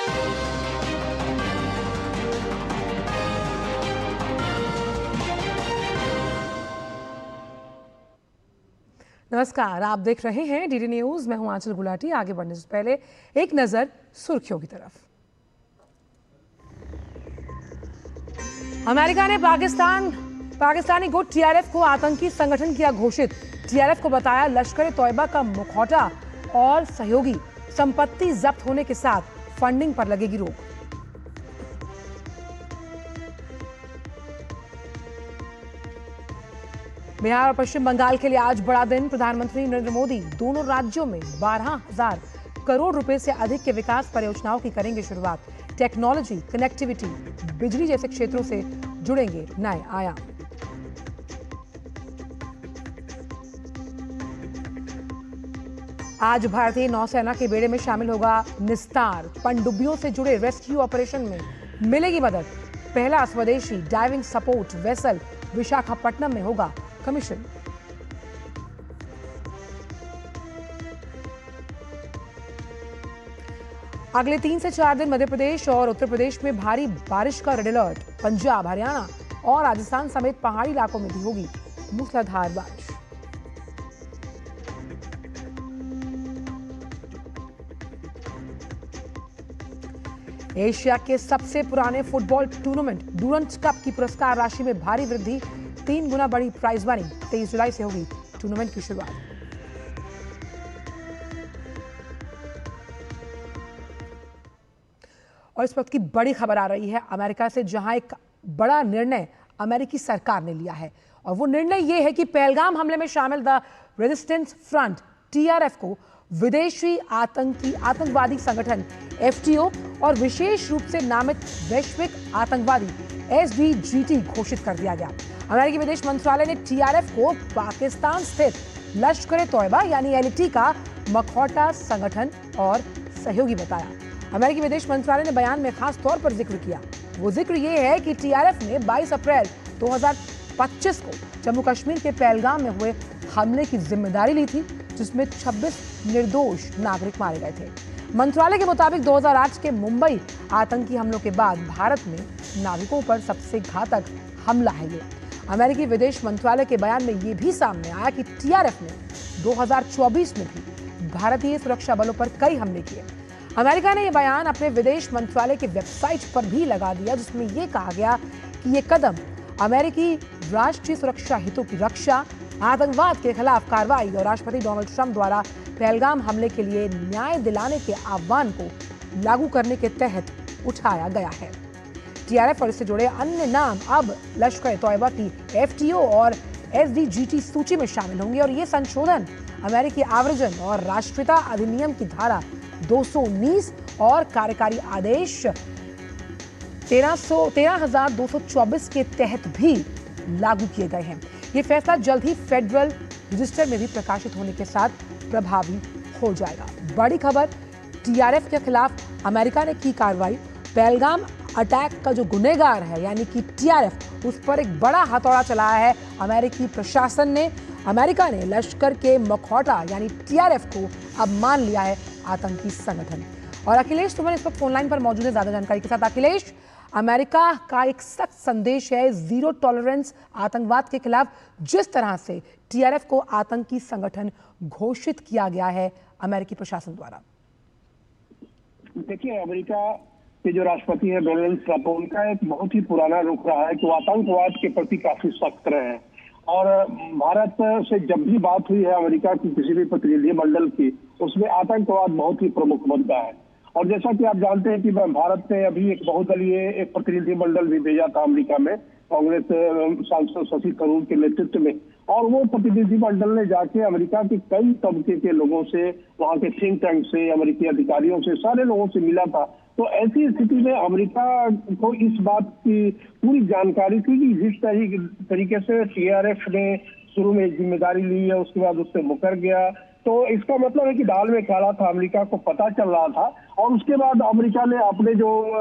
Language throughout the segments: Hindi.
नमस्कार, आप देख रहे हैं डीडी न्यूज। मैं हूं आंचल गुलाटी। आगे बढ़ने से पहले एक नजर सुर्खियों की तरफ। अमेरिका ने पाकिस्तानी गुट टीआरएफ को आतंकी संगठन किया घोषित। टीआरएफ को बताया लश्कर ए तौयबा का मुखौटा और सहयोगी। संपत्ति जब्त होने के साथ फंडिंग पर लगेगी रोक। बिहार और पश्चिम बंगाल के लिए आज बड़ा दिन। प्रधानमंत्री नरेंद्र मोदी दोनों राज्यों में 12,000 करोड़ रुपए से अधिक के विकास परियोजनाओं की करेंगे शुरुआत। टेक्नोलॉजी, कनेक्टिविटी, बिजली जैसे क्षेत्रों से जुड़ेंगे नए आयाम। आज भारतीय नौसेना के बेड़े में शामिल होगा निस्तार। पनडुब्बियों से जुड़े रेस्क्यू ऑपरेशन में मिलेगी मदद। पहला स्वदेशी डाइविंग सपोर्ट वेसल विशाखापट्टनम में होगा कमीशन। अगले 3 से 4 दिन मध्य प्रदेश और उत्तर प्रदेश में भारी बारिश का रेड अलर्ट। पंजाब, हरियाणा और राजस्थान समेत पहाड़ी इलाकों में भी होगी मूसलाधार बारिश। एशिया के सबसे पुराने फुटबॉल टूर्नामेंट डूरंट कप की पुरस्कार राशि में भारी वृद्धि। 3 गुना बड़ी प्राइज मनी। 23 जुलाई से होगी टूर्नामेंट की शुरुआत। और इस वक्त की बड़ी खबर आ रही है अमेरिका से, जहां एक बड़ा निर्णय अमेरिकी सरकार ने लिया है। और वो निर्णय ये है कि पहलगाम हमले में शामिल द रेजिस्टेंस फ्रंट टीआरएफ को विदेशी आतंकवादी संगठन एफटीओ और विशेष रूप से नामित वैश्विक आतंकवादी एसडीजीटी घोषित कर दिया गया। अमेरिकी विदेश मंत्रालय ने टीआरएफ को पाकिस्तान स्थित लश्कर ए तौयबा यानी एलटी का मखौटा संगठन और सहयोगी बताया। अमेरिकी विदेश मंत्रालय ने बयान में खास तौर पर जिक्र किया। वो जिक्र ये है कि टीआरएफ ने 22 अप्रैल 2025 को जम्मू कश्मीर के पहलगाम में हुए हमले की जिम्मेदारी ली थी, जिसमें 26 निर्दोष नागरिक मारे गए थे। मंत्रालय के मुताबिक 2008 के मुंबई आतंकी हमलों के बाद भारत में नागरिकों पर सबसे घातक हमला है ये। अमेरिकी विदेश मंत्रालय के बयान में यह भी सामने आया कि टीआरएफ ने 2024 में भी भारतीय सुरक्षा बलों पर कई हमले किए। अमेरिका ने यह बयान अपने विदेश मंत्रालय की वेबसाइट पर भी लगा दिया, जिसमें यह कहा गया कि यह कदम अमेरिकी राष्ट्रीय सुरक्षा हितों की रक्षा, आतंकवाद के खिलाफ कार्रवाई और राष्ट्रपति डोनाल्ड ट्रंप द्वारा पहलगाम हमले के लिए न्याय दिलाने के आह्वान को लागू करने के तहत उठाया गया है। टीआरएफ और इससे जुड़े अन्य नाम अब लश्कर ए तौयबा की एफटीओ और एसडीजीटी सूची में शामिल होंगे। और ये संशोधन अमेरिकी आव्रजन और राष्ट्रीयता अधिनियम की धारा 219 और कार्यकारी आदेश 13,224 के तहत भी लागू किए गए हैं। ये फैसला जल्द ही फेडरल रजिस्टर में भी प्रकाशित होने के साथ प्रभावी हो जाएगा। बड़ी खबर, टीआरएफ के खिलाफ अमेरिका ने की कार्रवाई। पहलगाम अटैक का जो गुनहगार है यानी कि टीआरएफ, उस पर एक बड़ा हथौड़ा चलाया है अमेरिकी प्रशासन ने। अमेरिका ने लश्कर के मखौटा यानी टीआरएफ को अब मान लिया है आतंकी संगठन। और अखिलेश सुमन इस वक्त फोनलाइन पर मौजूद है ज्यादा जानकारी के साथ। अखिलेश, अमेरिका का एक सख्त संदेश है जीरो टॉलरेंस आतंकवाद के खिलाफ। जिस तरह से टीआरएफ को आतंकी संगठन घोषित किया गया है अमेरिकी प्रशासन द्वारा। देखिए, अमेरिका के जो राष्ट्रपति है डोनाल्ड ट्रंप, उनका एक बहुत ही पुराना रुख रहा है कि वो आतंकवाद के प्रति काफी सख्त रहे हैं। और भारत से जब भी बात हुई है अमेरिका की किसी भी प्रतिनिधि मंडल की, उसमें आतंकवाद बहुत ही प्रमुख मुद्दा है। और जैसा कि आप जानते हैं कि भारत ने अभी एक बहुदलीय एक प्रतिनिधि मंडल भी भेजा था अमेरिका में, कांग्रेस सांसद शशि थरूर के नेतृत्व में। और वो प्रतिनिधि मंडल ने जाके अमेरिका के कई तबके के लोगों से, वहां के थिंक टैंक से, अमेरिकी अधिकारियों से, सारे लोगों से मिला था। तो ऐसी स्थिति में अमेरिका को इस बात की पूरी जानकारी थी कि जिस तरीके से टीआरएफ ने शुरू में जिम्मेदारी ली है, उसके बाद उससे मुकर गया, तो इसका मतलब है कि दाल में काला था, अमेरिका को पता चल रहा था। और उसके बाद अमेरिका ने अपने जो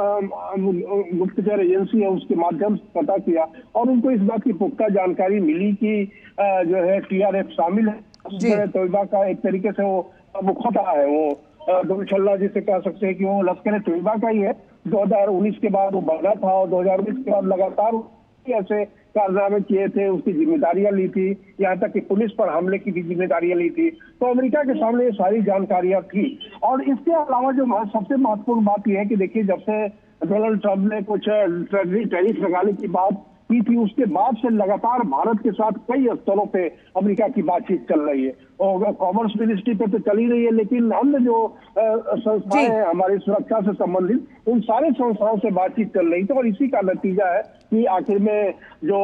गुप्तचर एजेंसी है उसके माध्यम से पता किया और उनको इस बात की पुख्ता जानकारी मिली कि जो है टीआरएफ शामिल है। तौयबा का एक तरीके से वो मुखौटा है, वो दुमछल्ला जिसे कह सकते हैं कि वो लश्कर तैयबा का ही है। 2019 के बाद वो बना था और 2019 के बाद लगातार ऐसे कारनामे किए थे, उसकी जिम्मेदारियां ली थी, यहाँ तक कि पुलिस पर हमले की भी जिम्मेदारियां ली थी। तो अमेरिका के सामने ये सारी जानकारियां थी। और इसके अलावा जो सबसे महत्वपूर्ण बात यह है कि देखिए, जब से डोनाल्ड ट्रंप ने कुछ टैरिफ लगाने की बात की थी, उसके बाद से लगातार भारत के साथ कई स्तरों पे अमेरिका की बातचीत चल रही है। और कॉमर्स मिनिस्ट्री पे तो चली रही है, लेकिन अन्य जो संस्थाएं हैं हमारी सुरक्षा से संबंधित, उन सारे संस्थाओं से बातचीत चल रही थी। और इसी का नतीजा है कि आखिर में जो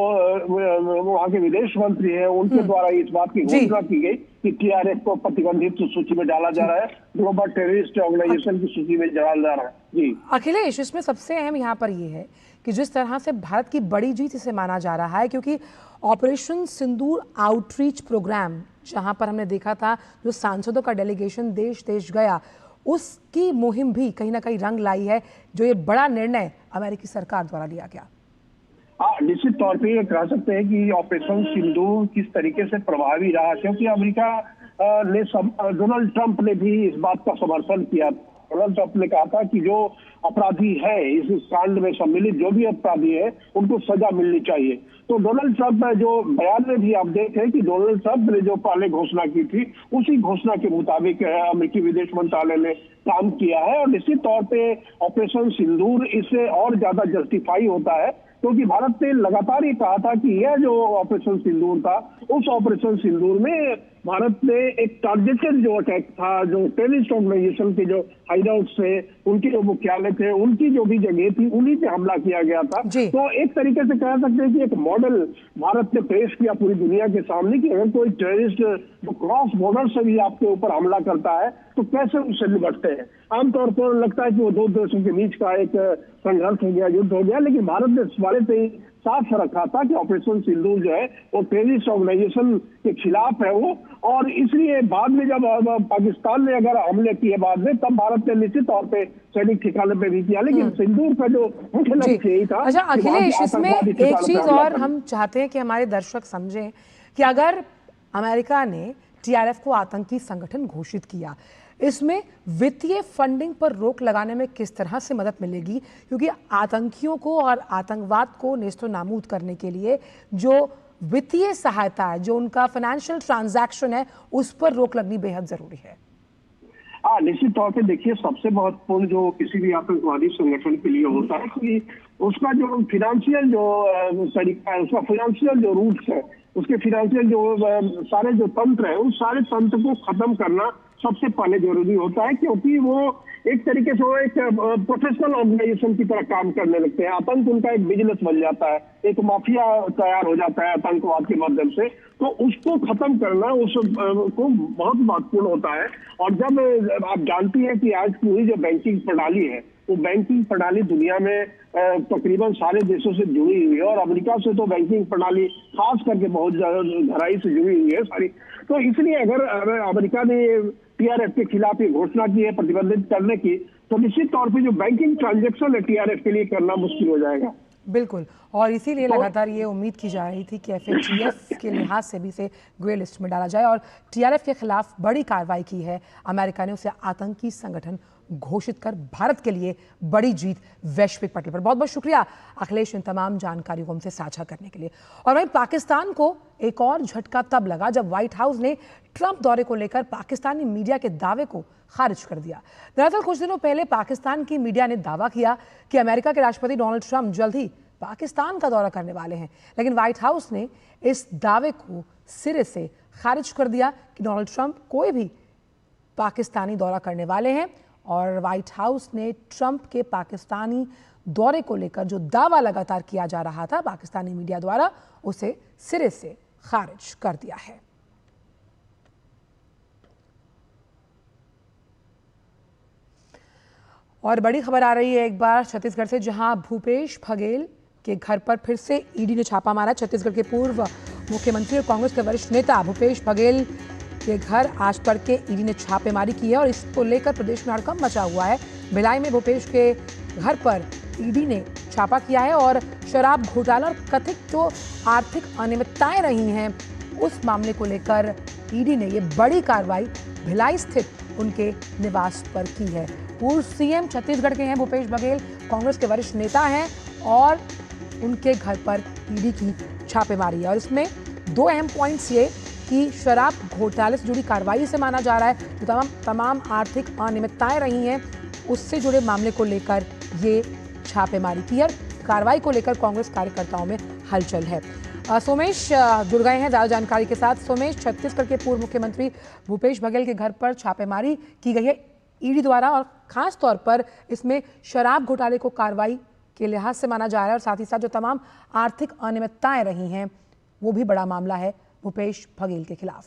वहां के विदेश मंत्री हैं, उनके द्वारा इस बात की घोषणा की गई कि TRF को प्रतिबंधित सूची में डाला जा रहा है, ग्लोबल टेररिस्ट ऑर्गेनाइजेशन की सूची में डाला जा रहा है। जी अखिलेश, इसमें सबसे अहम यहाँ पर ये है कि जिस तरह से भारत की बड़ी जीत इसे माना जा रहा है, क्योंकि ऑपरेशन सिंदूर आउटरीच प्रोग्राम, जहां पर हमने देखा था जो सांसदों का डेलीगेशन देश देश गया, उसकी मुहिम भी कहीं ना कहीं रंग लाई है, जो ये बड़ा निर्णय अमेरिकी सरकार द्वारा लिया गया। निश्चित तौर पे ये कह सकते हैं कि ऑपरेशन सिंदूर किस तरीके से प्रभावी रहा, क्योंकि अमेरिका ने डोनाल्ड ट्रंप ने भी इस बात का समर्थन किया। डोनाल्ड ट्रंप ने कहा था कि जो अपराधी है, इस कांड में सम्मिलित जो भी अपराधी है, उनको सजा मिलनी चाहिए। तो डोनाल्ड ट्रंप जो बयान में भी आप देखें कि डोनाल्ड ट्रंप ने जो पहले घोषणा की थी, उसी घोषणा के मुताबिक अमेरिकी विदेश मंत्रालय ने काम किया है। और निश्चित तौर पे ऑपरेशन सिंदूर इससे और ज्यादा जस्टिफाई होता है, क्योंकि भारत ने लगातार ये कहा था कि यह जो ऑपरेशन सिंदूर था, उस ऑपरेशन सिंदूर में भारत ने एक टारगेटेड जो अटैक था, जो टेररिस्ट ऑर्गेनाइजेशन के जो हाइडआउट्स थे, उनके जो मुख्यालय थे, उनकी जो भी जगह थी, उन्हीं पे हमला किया गया था। तो एक तरीके से कह सकते हैं कि एक मॉडल भारत ने पेश किया पूरी दुनिया के सामने कि अगर कोई टेररिस्ट जो क्रॉस बॉर्डर से भी आपके ऊपर हमला करता है तो कैसे उससे निपटते हैं। आमतौर पर लगता है कि वो दो देशों के बीच का एक संघर्ष हो गया, युद्ध हो गया, लेकिन भारत ने इस बारे से ही साफ रखा था कि ऑपरेशन सिंदूर जो है वो टेररिस्ट ऑर्गेनाइजेशन के खिलाफ है वो। और इसलिए बाद में जब पाकिस्तान ने अगर हमले किए बाद में, तब भारत ने निश्चित तौर पे सैनिक ठिकाने पे भी किया, लेकिन सिंदूर का जो मुख्य लक्ष्य यही था। अच्छा अखिलेश, इसमें एक चीज और हम चाहते हैं कि हमारे दर्शक समझें कि अगर अमेरिका ने TRF को आतंकी संगठन घोषित किया, इसमें वित्तीय फंडिंग पर रोक लगाने में किस तरह से मदद मिलेगी, क्योंकि आतंकियों को और आतंकवाद को नेस्तो नाबूद करने के लिए जो वित्तीय सहायता है, जो उनका फाइनेंशियल ट्रांजैक्शन है, उस पर रोक लगनी बेहद जरूरी है। निश्चित तौर पे देखिए, सबसे महत्वपूर्ण जो किसी भी आतंकवादी संगठन के लिए होता है कि उसका जो फिनेंशियल जो तरीका है, उसका फिनेंशियल जो रूट्स है, उसके फिनेंशियल जो सारे जो तंत्र है, उस सारे तंत्र को खत्म करना सबसे पहले जरूरी होता है, क्योंकि वो एक तरीके से वो एक प्रोफेशनल ऑर्गेनाइजेशन की तरह काम करने लगते हैं। आतंक उनका एक बिजनेस बन जाता है, एक माफिया तैयार हो जाता है आतंकवाद के माध्यम से। तो उसको खत्म करना को बहुत महत्वपूर्ण होता है। और जब आप जानती हैं कि आज पूरी जो बैंकिंग प्रणाली है, वो बैंकिंग प्रणाली दुनिया में तकरीबन सारे देशों से जुड़ी हुई है, और अमेरिका से तो बैंकिंग प्रणाली खास करके बहुत गहराई से जुड़ी हुई है सारी। तो इसलिए अगर अमेरिका ने TRF के खिलाफ ये घोषणा की है प्रतिबंधित करने की, तो निश्चित तौर पे जो बैंकिंग ट्रांजैक्शन है TRF के लिए करना मुश्किल हो जाएगा। बिल्कुल, और इसीलिए लगातार ये उम्मीद की जा रही थी कि FATF के लिहाज से भी इसे ग्रे लिस्ट में डाला जाए, और TRF के खिलाफ बड़ी कार्रवाई की है अमेरिका ने, उसे आतंकी संगठन घोषित कर भारत के लिए बड़ी जीत वैश्विक पटल पर। बहुत बहुत शुक्रिया अखिलेश इन तमाम जानकारियों को हमसे साझा करने के लिए। और वहीं पाकिस्तान को एक और झटका तब लगा जब व्हाइट हाउस ने ट्रंप दौरे को लेकर पाकिस्तानी मीडिया के दावे को खारिज कर दिया। दरअसल कुछ दिनों पहले पाकिस्तान की मीडिया ने दावा किया कि अमेरिका के राष्ट्रपति डोनाल्ड ट्रंप जल्द ही पाकिस्तान का दौरा करने वाले हैं, लेकिन व्हाइट हाउस ने इस दावे को सिरे से खारिज कर दिया कि डोनाल्ड ट्रंप कोई भी पाकिस्तानी दौरा करने वाले हैं। और व्हाइट हाउस ने ट्रंप के पाकिस्तानी दौरे को लेकर जो दावा लगातार किया जा रहा था पाकिस्तानी मीडिया द्वारा, उसे सिरे से खारिज कर दिया है। और बड़ी खबर आ रही है एक बार छत्तीसगढ़ से, जहां भूपेश बघेल के घर पर फिर से ईडी ने छापा मारा। छत्तीसगढ़ के पूर्व मुख्यमंत्री और कांग्रेस के वरिष्ठ नेता भूपेश बघेल के घर आज तड़के ईडी ने छापेमारी की है, और इसको लेकर प्रदेश में हड़कंप मचा हुआ है। भिलाई में भूपेश के घर पर ईडी ने छापा किया है, और शराब घोटाला और कथित जो आर्थिक अनियमितताएं रही हैं, उस मामले को लेकर ईडी ने ये बड़ी कार्रवाई भिलाई स्थित उनके निवास पर की है। पूर्व सीएम छत्तीसगढ़ के हैं भूपेश बघेल, कांग्रेस के वरिष्ठ नेता हैं और उनके घर पर ईडी की छापेमारी है। और इसमें दो अहम पॉइंट्स ये कि शराब घोटाले से जुड़ी कार्रवाई से माना जा रहा है जो तमाम आर्थिक अनियमितताएं रही हैं उससे जुड़े मामले को लेकर ये छापेमारी की है। कार्रवाई को लेकर कांग्रेस कार्यकर्ताओं में हलचल है। सोमेश जुड़ गए हैं ज्यादा जानकारी के साथ। सोमेश, छत्तीसगढ़ के पूर्व मुख्यमंत्री भूपेश बघेल के घर पर छापेमारी की गई है ईडी द्वारा और खास तौर पर इसमें शराब घोटाले को कार्रवाई के लिहाज से माना जा रहा है और साथ ही साथ जो तमाम आर्थिक अनियमितताएं रही हैं वो भी बड़ा मामला है भूपेश बघेल के खिलाफ।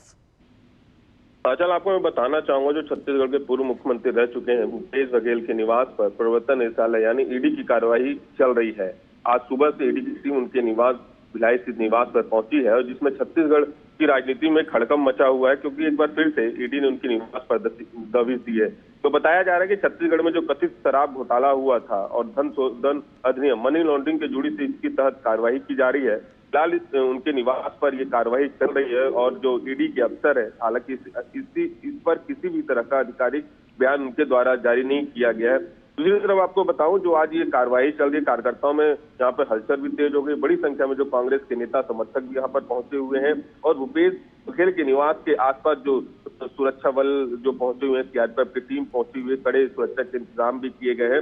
चल आपको मैं बताना चाहूंगा, जो छत्तीसगढ़ के पूर्व मुख्यमंत्री रह चुके हैं भूपेश बघेल के निवास पर प्रवर्तन निदेशालय यानी ईडी की कार्यवाही चल रही है। आज सुबह से ईडी की टीम उनके निवास भिलाई स्थित निवास पर पहुंची है और जिसमें छत्तीसगढ़ की राजनीति में खड़कम मचा हुआ है क्योंकि एक बार फिर से ईडी ने उनके निवास पर दबिश दी है। तो बताया जा रहा है कि छत्तीसगढ़ में जो कथित शराब घोटाला हुआ था और धन शोधन अधिनियम मनी लॉन्ड्रिंग के जुड़ी से इसके तहत कार्रवाई की जा रही है। फिलहाल उनके निवास पर ये कार्रवाई चल रही है और जो ईडी के अफसर है, हालांकि इस पर किसी भी तरह का आधिकारिक बयान उनके द्वारा जारी नहीं किया गया है। दूसरी तरफ आपको बताऊं, जो आज ये कार्रवाई चल रही, कार्यकर्ताओं में यहाँ पर हलचल भी तेज हो गई। बड़ी संख्या में जो कांग्रेस के नेता समर्थक भी यहाँ पर पहुंचे हुए हैं और भूपेश बघेल के निवास के आसपास जो सुरक्षा बल जो पहुंचे हुए हैं, सीआरपीएफ की टीम पहुंची हुई है, कड़े सुरक्षा के इंतजाम भी किए गए हैं।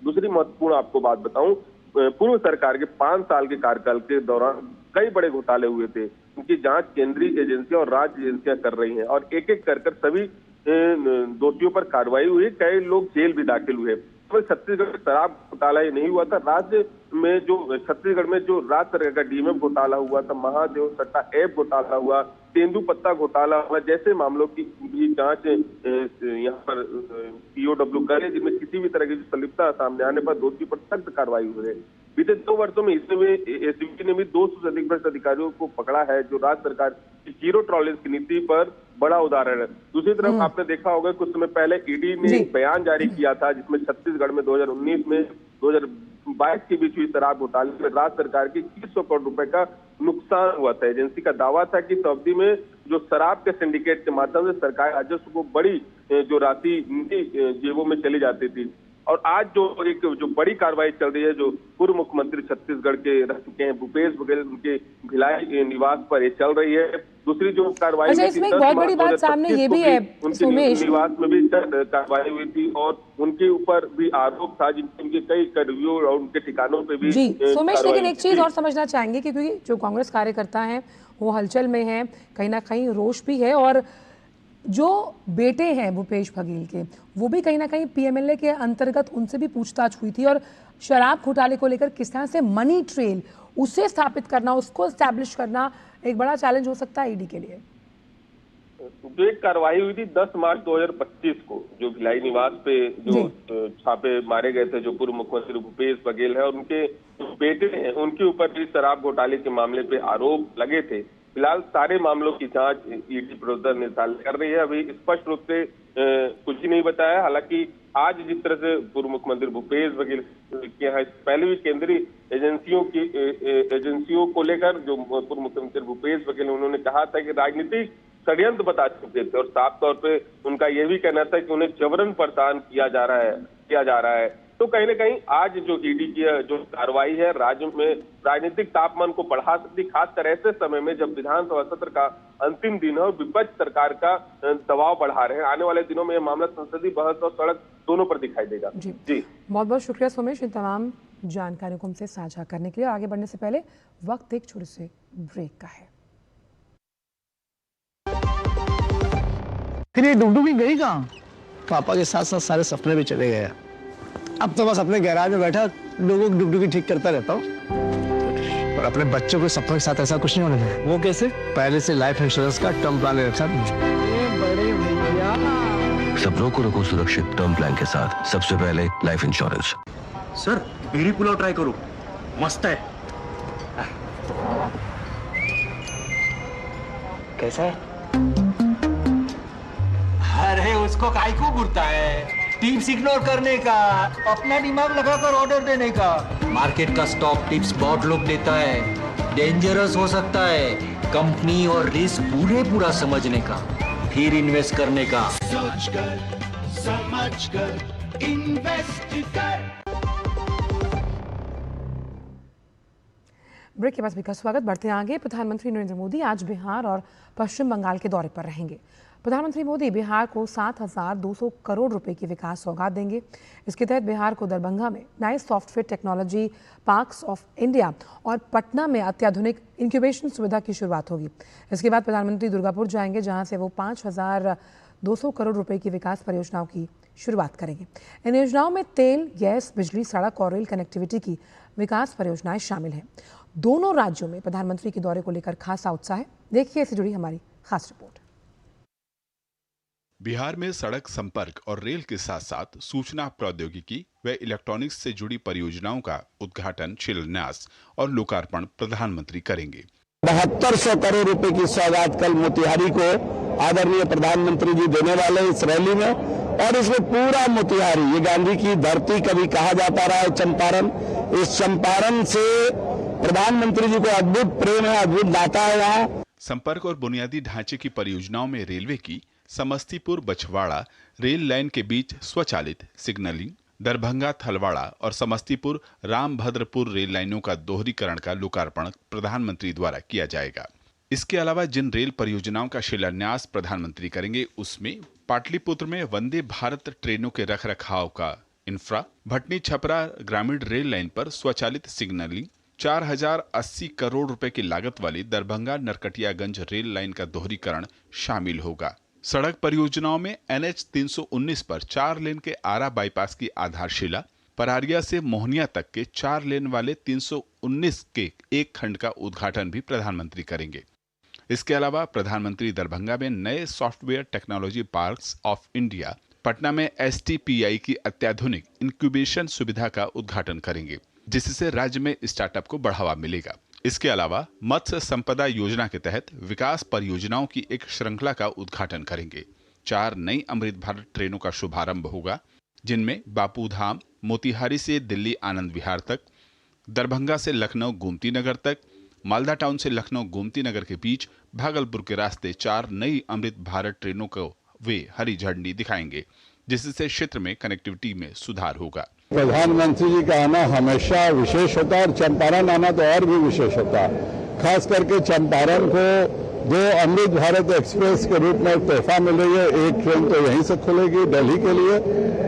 दूसरी महत्वपूर्ण आपको बात बताऊं, पूर्व सरकार के 5 साल के कार्यकाल के दौरान कई बड़े घोटाले हुए थे। उनकी जांच केंद्रीय एजेंसियां और राज्य एजेंसियां कर रही हैं और एक एक कर सभी दोषियों पर कार्रवाई हुई। कई लोग जेल भी दाखिल हुए। तो छत्तीसगढ़ में शराब घोटाला ही नहीं हुआ था, राज्य में जो छत्तीसगढ़ में जो राज्य सरकार का डीएमएफ घोटाला हुआ था, महादेव सट्टा ऐप घोटाला हुआ, तेंदुपत्ता घोटाला हुआ, जैसे मामलों की भी जांच यहाँ पर पीओडब्ल्यू करे, जिनमें किसी भी तरह की संलिप्तता सामने आने पर दोषी पर सख्त कार्रवाई हुई है। बीते 2 वर्षों में इसमें एसीबी ने भी 200 से अधिक भ्रष्ट अधिकारियों को पकड़ा है, जो राज्य सरकार की जीरो टॉलरेंस की नीति पर बड़ा उदाहरण है। दूसरी तरफ आपने देखा होगा कुछ समय पहले ईडी ने एक बयान जारी किया था जिसमें छत्तीसगढ़ में 2019 में 2022 के बीच हुई शराब घोटाले में राज्य सरकार की 2100 करोड़ रुपए का नुकसान हुआ था। एजेंसी का दावा था कि इस अवधि में जो शराब के सिंडिकेट के माध्यम से सरकारी राजस्व को बड़ी जो राशि उनकी जेबों में चली जाती थी। और आज जो बड़ी कार्रवाई चल रही है, जो पूर्व मुख्यमंत्री छत्तीसगढ़ के रह चुके हैं भूपेश बघेल, उनके भिलाई निवास पर ये चल रही है। दूसरी जो कार्रवाई इसमें एक बहुत बड़ी बात सामने ये भी है सोमेश, निवास में भी कार्रवाई हुई थी और उनके ऊपर भी आरोप था, जिनके कई रिव्यू और उनके ठिकानों पे भी। जी सोमेश, लेकिन एक चीज और समझना चाहेंगे क्योंकि जो कांग्रेस कार्यकर्ता हैं वो हलचल में हैं, कहीं ना कहीं रोष भी है और जो बेटे हैं भूपेश बघेल के वो भी कहीं ना कहीं पीएमएलए के अंतर्गत उनसे भी पूछताछ हुई थी और शराब घोटाले को लेकर किस तरह से मनी ट्रेल उसे स्थापित करना, उसको एस्टैब्लिश करना एक बड़ा चैलेंज हो सकता है ईडी के लिए। जो एक कार्रवाई हुई थी 10 मार्च 2025 को, जो भिलाई निवास पे जो छापे मारे गए थे, जो पूर्व मुख्यमंत्री भूपेश बघेल है और उनके बेटे हैं, उनके ऊपर भी शराब घोटाले के मामले पे आरोप लगे थे। फिलहाल सारे मामलों की जांच ईडी प्रवर्तन निदेशालय कर रही है। अभी स्पष्ट रूप से कुछ ही नहीं बताया। हालांकि आज जिस तरह से पूर्व मुख्यमंत्री भूपेश बघेल के यहाँ पहले भी केंद्रीय एजेंसियों को लेकर जो पूर्व मुख्यमंत्री भूपेश बघेल उन्होंने कहा था कि राजनीतिक षड्यंत्र बता चुके थे और साफ तौर पे उनका यह भी कहना था कि उन्हें जबरन परेशान किया जा रहा है। तो कहीं ना कहीं आज जो ईडी की जो कार्रवाई है राज्य में राजनीतिक तापमान को बढ़ा सकती, खासकर ऐसे समय में जब विधानसभा सत्र का अंतिम दिन है और विपक्ष सरकार का दबाव बढ़ा रहे हैं। आने वाले दिनों में यह मामला संसदीय बहस और सड़क दोनों पर दिखाई देगा। जी बहुत बहुत शुक्रिया सोमेश इन तमाम जानकारियों को हमसे साझा करने के लिए। आगे बढ़ने से पहले वक्त एक छोटे से ब्रेक का है। फिर ये डुगडुगी गई कहाँ? पापा के साथ साथ सारे सपने भी चले गए। अब तो बस अपने गैराज में बैठा लोगों की डुगडुगी ठीक करता रहता हूँ और अपने बच्चों के सपनों के साथ ऐसा कुछ नहीं होने देना। वो कैसे? पहले से लाइफ इंश्योरेंस का टर्म प्लान ले रखा है। बड़े भैया, सपनों को रखो सुरक्षित टर्म प्लान के साथ। सबसे पहले लाइफ इंश्योरेंस। सर बीड़ी पुलाव ट्राई करो, मस्त है। कैसा है? अरे उसको काहे को घुरता है? टिप्स इग्नोर करने का, अपना दिमाग लगाकर ऑर्डर देने का। मार्केट का स्टॉक टिप्स बहुत लोग देता है, डेंजरस हो सकता है। कंपनी और रिस्क पूरा समझने का, फिर इन्वेस्ट करने का। सोच कर समझ कर इन्वेस्ट कर। ब्रेक के बाद सभी का स्वागत। बढ़ते हैं आगे। प्रधानमंत्री नरेंद्र मोदी आज बिहार और पश्चिम बंगाल के दौरे पर रहेंगे। प्रधानमंत्री मोदी बिहार को 7,200 करोड़ रुपए की विकास सौगात देंगे। इसके तहत बिहार को दरभंगा में नए software technology parks of India और पटना में अत्याधुनिक इंक्यूबेशन सुविधा की शुरुआत होगी। इसके बाद प्रधानमंत्री दुर्गापुर जाएंगे, जहां से वो 5,200 करोड़ रुपए की विकास परियोजनाओं की शुरुआत करेंगे। इन योजनाओं में तेल, गैस, बिजली, सड़क और रेल कनेक्टिविटी की विकास परियोजनाएं शामिल हैं। दोनों राज्यों में प्रधानमंत्री के दौरे को लेकर खासा उत्साह है। देखिए इससे जुड़ी हमारी खास रिपोर्ट। बिहार में सड़क संपर्क और रेल के साथ साथ सूचना प्रौद्योगिकी व इलेक्ट्रॉनिक्स से जुड़ी परियोजनाओं का उद्घाटन, शिलान्यास और लोकार्पण प्रधानमंत्री करेंगे। 7200 करोड़ रुपए की सौगात कल मोतिहारी को आदरणीय प्रधानमंत्री जी देने वाले इस रैली में, और इसमें पूरा मोतिहारी, ये गांधी की धरती कभी कहा जाता रहा है चंपारण, इस चंपारण से प्रधानमंत्री जी को अद्भुत प्रेम है, अद्भुत नाता है। यहाँ संपर्क और बुनियादी ढांचे की परियोजनाओं में रेलवे की समस्तीपुर बछवाड़ा रेल लाइन के बीच स्वचालित सिग्नलिंग, दरभंगा थलवाड़ा और समस्तीपुर रामभद्रपुर रेल लाइनों का दोहरीकरण का लोकार्पण प्रधानमंत्री द्वारा किया जाएगा। इसके अलावा जिन रेल परियोजनाओं का शिलान्यास प्रधानमंत्री करेंगे, उसमें पाटलिपुत्र में वंदे भारत ट्रेनों के रखरखाव का इंफ्रा, भटनी छपरा ग्रामीण रेल लाइन पर स्वचालित सिग्नलिंग, 4,080 करोड़ रुपए की लागत वाली दरभंगा नरकटियागंज रेल लाइन का दोहरीकरण शामिल होगा। सड़क परियोजनाओं में NH 319 पर 4 लेन के आरा बाईपास की आधारशिला, परारिया से मोहनिया तक के 4 लेन वाले 319 के एक खंड का उद्घाटन भी प्रधानमंत्री करेंगे। इसके अलावा प्रधानमंत्री दरभंगा में नए software technology parks of India, Patna में STPI की अत्याधुनिक इंक्यूबेशन सुविधा का उद्घाटन करेंगे, जिससे राज्य में स्टार्टअप को बढ़ावा मिलेगा। इसके अलावा मत्स्य संपदा योजना के तहत विकास परियोजनाओं की एक श्रृंखला का उद्घाटन करेंगे। 4 नई अमृत भारत ट्रेनों का शुभारंभ होगा, जिनमें बापूधाम मोतिहारी से दिल्ली आनंद विहार तक, दरभंगा से लखनऊ गोमती नगर तक, मालदा टाउन से लखनऊ गोमती नगर के बीच भागलपुर के रास्ते 4 नई अमृत भारत ट्रेनों को वे हरी झंडी दिखाएंगे, जिससे क्षेत्र में कनेक्टिविटी में सुधार होगा। प्रधानमंत्री जी का आना हमेशा विशेष होता है, और चंपारण आना तो और भी विशेष होता है। खास करके चंपारण को 2 अमृत भारत एक्सप्रेस के रूप में तोहफा मिल रही है। एक ट्रेन तो यहीं से खुलेगी दिल्ली के लिए,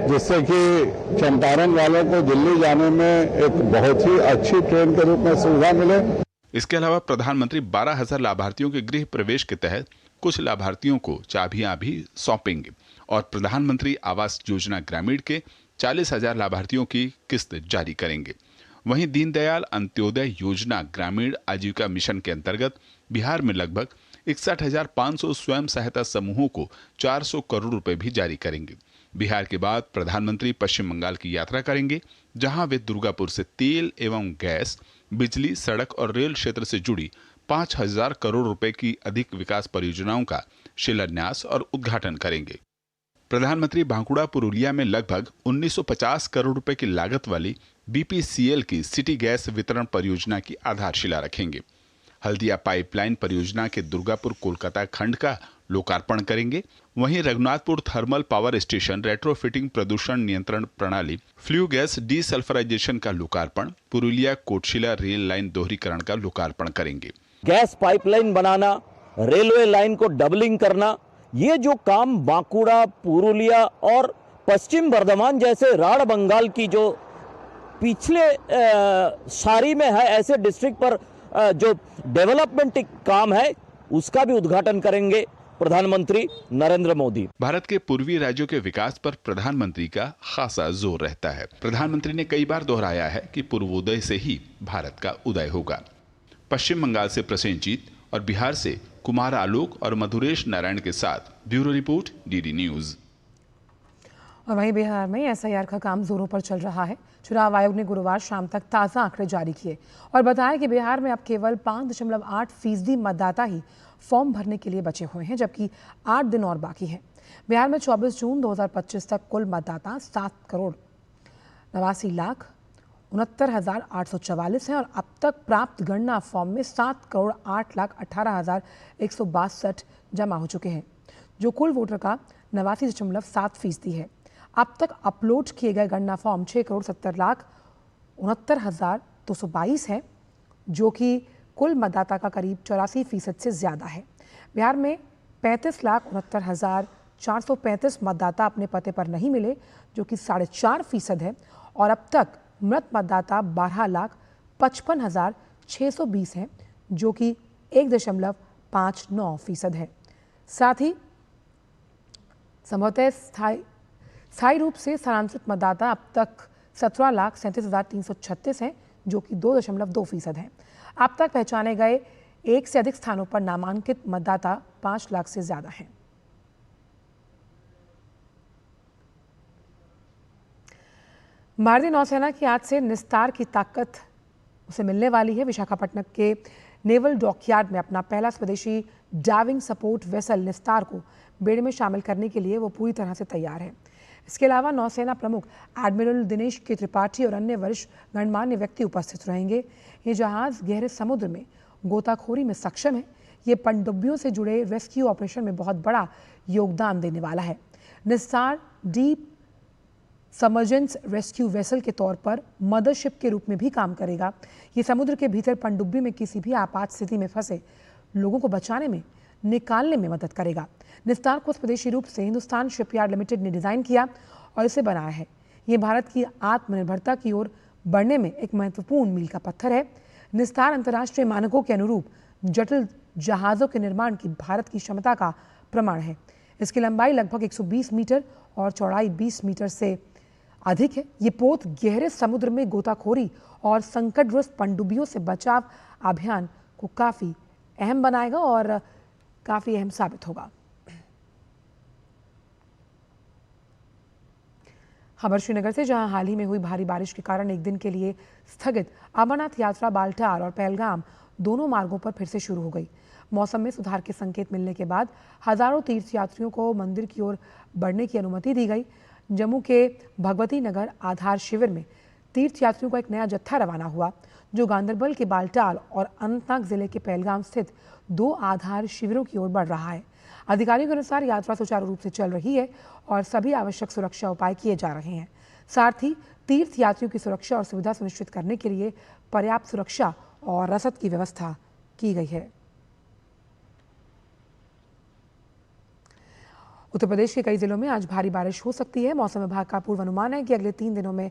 जिससे कि चंपारण वालों को दिल्ली जाने में एक बहुत ही अच्छी ट्रेन के रूप में सुविधा मिले। इसके अलावा प्रधानमंत्री 12,000 लाभार्थियों के गृह प्रवेश के तहत कुछ लाभार्थियों को चाबियां भी सौंपेंगे, और प्रधानमंत्री आवास योजना ग्रामीण के 40,000 लाभार्थियों की किस्त जारी करेंगे। वहीं दीनदयाल अंत्योदय योजना ग्रामीण आजीविका मिशन के अंतर्गत बिहार में लगभग 61,500 स्वयं सहायता समूहों को 400 करोड़ रुपए भी जारी करेंगे। बिहार के बाद प्रधानमंत्री पश्चिम बंगाल की यात्रा करेंगे, जहां वे दुर्गापुर से तेल एवं गैस, बिजली, सड़क और रेल क्षेत्र से जुड़ी 5,000 करोड़ रुपए की अधिक विकास परियोजनाओं का शिलान्यास और उद्घाटन करेंगे। प्रधानमंत्री बांकुड़ा पुरुलिया में लगभग 1950 करोड़ रुपए की लागत वाली BPCL की सिटी गैस वितरण परियोजना की आधारशिला रखेंगे। हल्दिया पाइपलाइन परियोजना के दुर्गापुर कोलकाता खंड का लोकार्पण करेंगे। वहीं Raghunathpur thermal power station retrofitting प्रदूषण नियंत्रण प्रणाली फ्ल्यू गैस डीसल्फराइजेशन का लोकार्पण, पुरुलिया कोटशिला रेल लाइन दोहरीकरण का लोकार्पण करेंगे। गैस पाइपलाइन बनाना, रेलवे लाइन को डबलिंग करना, ये जो काम बांकुड़ा, पुरुलिया और पश्चिम बर्धमान जैसे राढ़ बंगाल की जो पिछले सारी में है, ऐसे डिस्ट्रिक्ट पर जो डेवलपमेंट काम है, उसका भी उद्घाटन करेंगे प्रधानमंत्री नरेंद्र मोदी। भारत के पूर्वी राज्यों के विकास पर प्रधानमंत्री का खासा जोर रहता है। प्रधानमंत्री ने कई बार दोहराया है कि पूर्वोदय से ही भारत का उदय होगा। पश्चिम बंगाल से प्रसेनजीत और बिहार से कुमार आलोक और मधुरेश नारायण के साथ ब्यूरो रिपोर्ट, DD न्यूज। और वहीं बिहार में SIR का काम जोरों पर चल रहा है। चुनाव आयोग ने गुरुवार शाम तक ताज़ा आंकड़े जारी किए और बताया कि बिहार में अब केवल 5.8% मतदाता ही फॉर्म भरने के लिए बचे हुए हैं, जबकि 8 दिन और बाकी हैं। बिहार में 24 जून 2025 तक कुल मतदाता 7,89,69,844 हैं और अब तक प्राप्त गणना फॉर्म में 7,08,18,162 जमा हो चुके हैं। जो कुल वोटर का 89.7% है। अब तक अपलोड किए गए गणना फॉर्म 6,70,69,222 है, जो कि कुल मतदाता का करीब 84% से ज़्यादा है। बिहार में 35,69,435 मतदाता अपने पते पर नहीं मिले, जो कि 4.5% है, और अब तक मृत मतदाता 12,55,620 हैं, जो कि 1.59% है। साथ ही संभवतः स्थायी रूप से स्थानांतरित मतदाता अब तक 17,37,336 हैं, जो कि 2.2% है। अब तक पहचाने गए 1 से अधिक स्थानों पर नामांकित मतदाता 5 लाख से ज्यादा हैं। भारतीय नौसेना की आज से निस्तार की ताकत उसे मिलने वाली है। विशाखापट्टनम के नेवल डॉकयार्ड में अपना पहला स्वदेशी डाइविंग सपोर्ट वेसल निस्तार को बेड़े में शामिल करने के लिए वो पूरी तरह से तैयार है। इसके अलावा नौसेना प्रमुख एडमिरल दिनेश के त्रिपाठी और अन्य वरिष्ठ गणमान्य व्यक्ति उपस्थित रहेंगे। ये जहाज गहरे समुद्र में गोताखोरी में सक्षम है। ये पनडुब्बियों से जुड़े रेस्क्यू ऑपरेशन में बहुत बड़ा योगदान देने वाला है। निस्तार डीप सबमर्जेंस रेस्क्यू वेसल के तौर पर मदरशिप के रूप में भी काम करेगा। ये समुद्र के भीतर पनडुब्बी में किसी भी आपात स्थिति में फंसे लोगों को बचाने में, निकालने में मदद करेगा। निस्तार को स्वदेशी रूप से हिंदुस्तान शिपयार्ड लिमिटेड ने डिजाइन किया और इसे बनाया है। ये भारत की आत्मनिर्भरता की ओर बढ़ने में एक महत्वपूर्ण मील का पत्थर है। निस्तार अंतर्राष्ट्रीय मानकों के अनुरूप जटिल जहाज़ों के निर्माण की भारत की क्षमता का प्रमाण है। इसकी लंबाई लगभग 120 मीटर और चौड़ाई 20 मीटर से अधिक है। ये पोत गहरे समुद्र में गोताखोरी और संकटग्रस्त पनडुब्बियों से बचाव अभियान को काफ़ी अहम बनाएगा और काफ़ी अहम साबित होगा। खबर श्रीनगर से, जहां हाल ही में हुई भारी बारिश के कारण एक दिन के लिए स्थगित अमरनाथ यात्रा बाल्टाल और पहलगाम दोनों मार्गों पर फिर से शुरू हो गई। मौसम में सुधार के संकेत मिलने के बाद हजारों तीर्थयात्रियों को मंदिर की ओर बढ़ने की अनुमति दी गई। जम्मू के भगवती नगर आधार शिविर में तीर्थयात्रियों का एक नया जत्था रवाना हुआ, जो गांदरबल के बाल्टाल और अनंतनाग जिले के पहलगाम स्थित 2 आधार शिविरों की ओर बढ़ रहा है। अधिकारियों के अनुसार यात्रा सुचारू रूप से चल रही है और सभी आवश्यक सुरक्षा उपाय किए जा रहे हैं। साथ ही तीर्थयात्रियों की सुरक्षा और सुविधा सुनिश्चित करने के लिए पर्याप्त सुरक्षा और रसद की व्यवस्था की गई है। उत्तर प्रदेश के कई जिलों में आज भारी बारिश हो सकती है। मौसम विभाग का पूर्वानुमान है कि अगले 3 दिनों में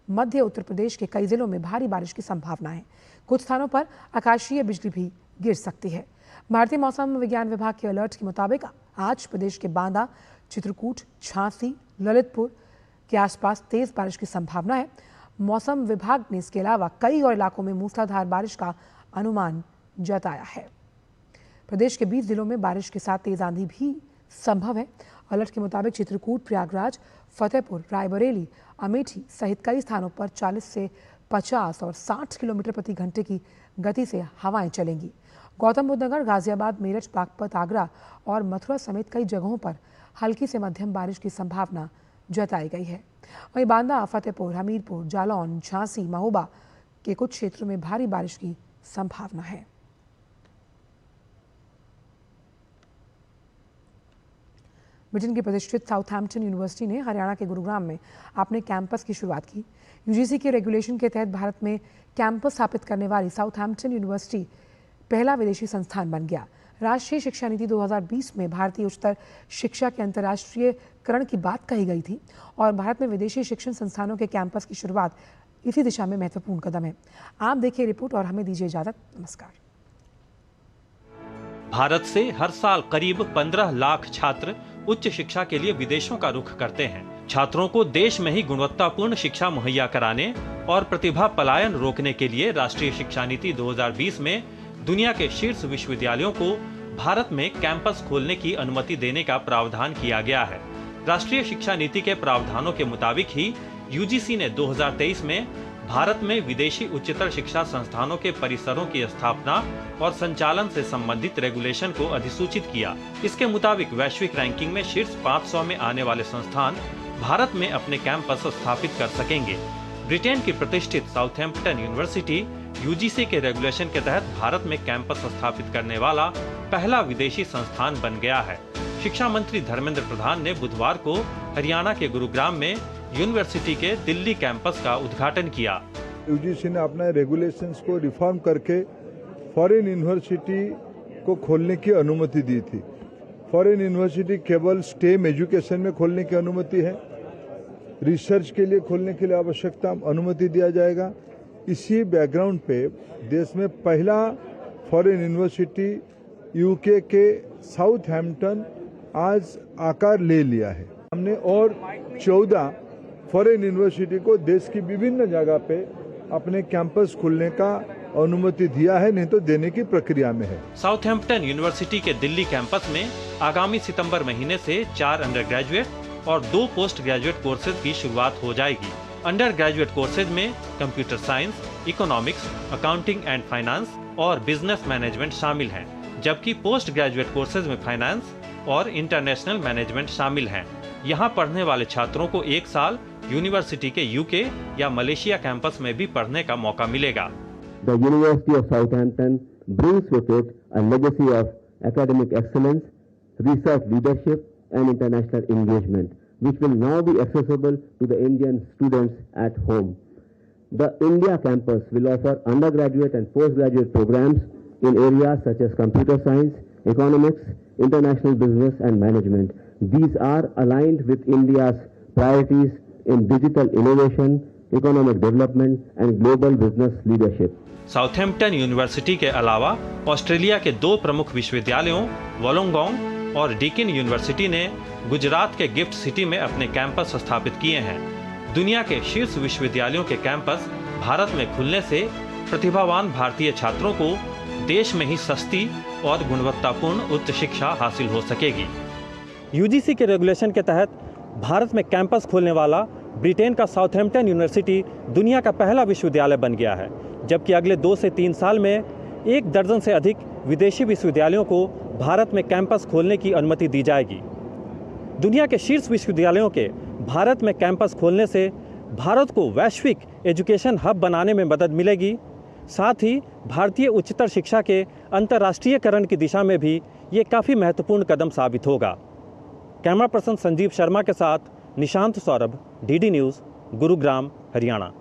मध्य उत्तर प्रदेश के कई जिलों में भारी बारिश की संभावना है। कुछ स्थानों पर आकाशीय बिजली भी गिर सकती है। भारतीय मौसम विज्ञान विभाग के अलर्ट के मुताबिक आज प्रदेश के बांदा, चित्रकूट, झांसी, ललितपुर के आसपास तेज बारिश की संभावना है। मौसम विभाग ने इसके अलावा कई और इलाकों में मूसलाधार बारिश का अनुमान जताया है। प्रदेश के 20 जिलों में बारिश के साथ तेज आंधी भी संभव है। अलर्ट के मुताबिक चित्रकूट, प्रयागराज, फतेहपुर, रायबरेली, अमेठी सहित कई स्थानों पर 40 से 50 और 60 किलोमीटर प्रति घंटे की गति से हवाएं चलेंगी। गौतम बुद्ध नगर, गाजियाबाद, मेरठ, बागपत, आगरा और मथुरा समेत कई जगहों पर हल्की से मध्यम बारिश की संभावना जताई गई है। वहीं बांदा, फतेहपुर, हमीरपुर, जालौन, झांसी, महोबा के कुछ क्षेत्रों में भारी बारिश की संभावना है। ब्रिटेन की प्रतिष्ठित साउथहैम्पटन यूनिवर्सिटी ने हरियाणा के गुरुग्राम में अपने कैंपस की शुरुआत की। यूजीसी के रेगुलेशन के तहत भारत में कैंपस स्थापित करने वाली साउथहैम्पटन यूनिवर्सिटी पहला विदेशी संस्थान बन गया। राष्ट्रीय शिक्षा नीति 2020 में भारतीय उच्चतर शिक्षा के अंतर्राष्ट्रीयकरण की बात कही गई थी और भारत में विदेशी शिक्षण संस्थानों के कैंपस की शुरुआत इसी दिशा में महत्वपूर्ण कदम है। आप देखिए रिपोर्ट और हमें दीजिए इजाजत। नमस्कार। भारत से हर साल करीब 15 लाख छात्र उच्च शिक्षा के लिए विदेशों का रुख करते हैं। छात्रों को देश में ही गुणवत्तापूर्ण शिक्षा मुहैया कराने और प्रतिभा पलायन रोकने के लिए राष्ट्रीय शिक्षा नीति 2020 में दुनिया के शीर्ष विश्वविद्यालयों को भारत में कैंपस खोलने की अनुमति देने का प्रावधान किया गया है। राष्ट्रीय शिक्षा नीति के प्रावधानों के मुताबिक ही यूजीसी ने 2023 में भारत में विदेशी उच्चतर शिक्षा संस्थानों के परिसरों की स्थापना और संचालन से संबंधित रेगुलेशन को अधिसूचित किया। इसके मुताबिक वैश्विक रैंकिंग में शीर्ष 500 में आने वाले संस्थान भारत में अपने कैंपस स्थापित कर सकेंगे। ब्रिटेन की प्रतिष्ठित साउथहैम्पटन यूनिवर्सिटी यूजीसी के रेगुलेशन के तहत भारत में कैंपस स्थापित करने वाला पहला विदेशी संस्थान बन गया है। शिक्षा मंत्री धर्मेंद्र प्रधान ने बुधवार को हरियाणा के गुरुग्राम में यूनिवर्सिटी के दिल्ली कैंपस का उद्घाटन किया। यूजीसी ने अपने रेगुलेशंस को रिफॉर्म करके फॉरेन यूनिवर्सिटी को खोलने की अनुमति दी थी। फॉरेन यूनिवर्सिटी केवल स्टेम एजुकेशन में खोलने की अनुमति है, रिसर्च के लिए खोलने के लिए आवश्यकता अनुमति दिया जाएगा। इसी बैकग्राउंड पे देश में पहला फॉरेन यूनिवर्सिटी यूके के साउथहैम्पटन आज आकार ले लिया है। हमने और 14 फॉरेन यूनिवर्सिटी को देश की विभिन्न जगह पे अपने कैंपस खोलने का अनुमति दिया है, नहीं तो देने की प्रक्रिया में है। साउथहैम्पटन यूनिवर्सिटी के दिल्ली कैंपस में आगामी सितंबर महीने से 4 अंडर ग्रेजुएट और 2 पोस्ट ग्रेजुएट कोर्सेज की शुरुआत हो जाएगी। अंडर ग्रेजुएट कोर्सेज में computer science, economics, accounting and finance और बिजनेस मैनेजमेंट शामिल हैं, जबकि पोस्ट ग्रेजुएट कोर्सेज में फाइनेंस और इंटरनेशनल मैनेजमेंट शामिल हैं। यहाँ पढ़ने वाले छात्रों को 1 साल यूनिवर्सिटी के यूके या मलेशिया कैंपस में भी पढ़ने का मौका मिलेगा। The University of Southampton brings with it a legacy of academic excellence, research leadership and international engagement, which will now be accessible to the Indian students at home. The India campus will offer undergraduate and postgraduate programs in areas such as computer science, economics, international business and management. These are aligned with India's priorities in digital innovation, economic development and global business leadership. Southampton university के अलावा ऑस्ट्रेलिया के 2 प्रमुख विश्वविद्यालयों वोलोंगोंग और डीकिन यूनिवर्सिटी ने गुजरात के गिफ्ट सिटी में अपने कैंपस स्थापित किए हैं। दुनिया के शीर्ष विश्वविद्यालयों के कैंपस भारत में खुलने से प्रतिभावान भारतीय छात्रों को देश में ही सस्ती और गुणवत्तापूर्ण उच्च शिक्षा हासिल हो सकेगी। यूजीसी के रेगुलेशन के तहत भारत में कैंपस खोलने वाला ब्रिटेन का साउथहैम्पटन यूनिवर्सिटी दुनिया का पहला विश्वविद्यालय बन गया है, जबकि अगले 2 से 3 साल में 1 दर्जन से अधिक विदेशी विश्वविद्यालयों को भारत में कैंपस खोलने की अनुमति दी जाएगी। दुनिया के शीर्ष विश्वविद्यालयों के भारत में कैंपस खोलने से भारत को वैश्विक एजुकेशन हब बनाने में मदद मिलेगी। साथ ही भारतीय उच्चतर शिक्षा के अंतर्राष्ट्रीयकरण की दिशा में भी ये काफ़ी महत्वपूर्ण कदम साबित होगा। कैमरा पर्सन संजीव शर्मा के साथ निशांत सौरभ, डीडी न्यूज़, गुरुग्राम, हरियाणा।